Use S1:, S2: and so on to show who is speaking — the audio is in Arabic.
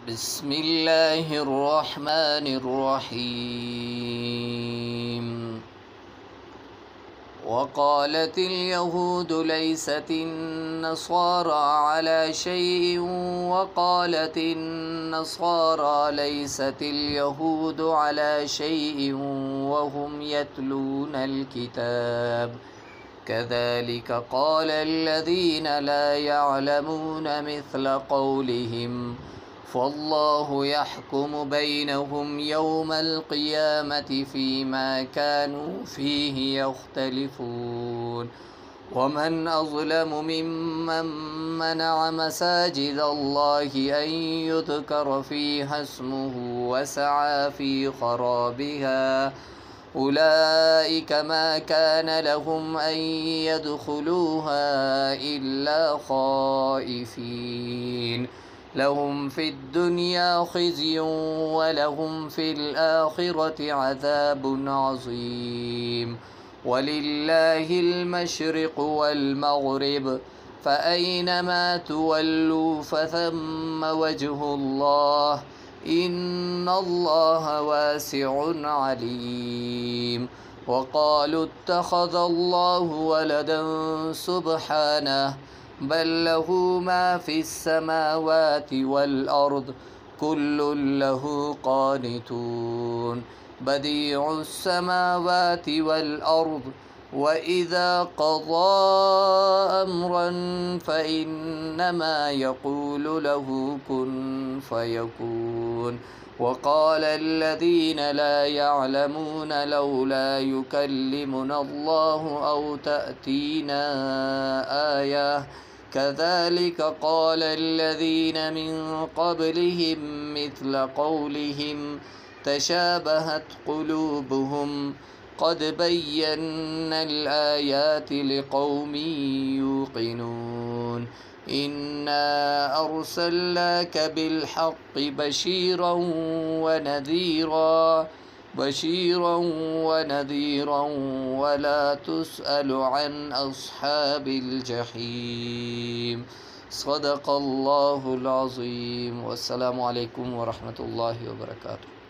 S1: بسم الله الرحمن الرحيم. وقالت اليهود ليست النصارى على شيء وقالت النصارى ليست اليهود على شيء وهم يتلون الكتاب كذلك قال الذين لا يعلمون مثل قولهم فالله يحكم بينهم يوم القيامة فيما كانوا فيه يختلفون ومن أظلم ممن منع مساجد الله أن يذكر فيها اسمه وسعى في خرابها أولئك ما كان لهم أن يدخلوها إلا خائفين لهم في الدنيا خزي ولهم في الآخرة عذاب عظيم ولله المشرق والمغرب فأينما تولوا فثم وجه الله إن الله واسع عليم. وقالوا اتخذ الله ولدا سبحانه بل له ما في السماوات والأرض كل له قانتون بديع السماوات والأرض وإذا قضى أمرا فإنما يقول له كن فيكون. وقال الذين لا يعلمون لولا يكلمنا الله أو تأتينا آية كذلك قال الذين من قبلهم مثل قولهم تشابهت قلوبهم قد بينا الآيات لقوم يوقنون إنا أرسلناك بالحق بشيرا ونذيرا ولا تسأل عن أصحاب الجحيم. صدق الله العظيم. والسلام عليكم ورحمة الله وبركاته.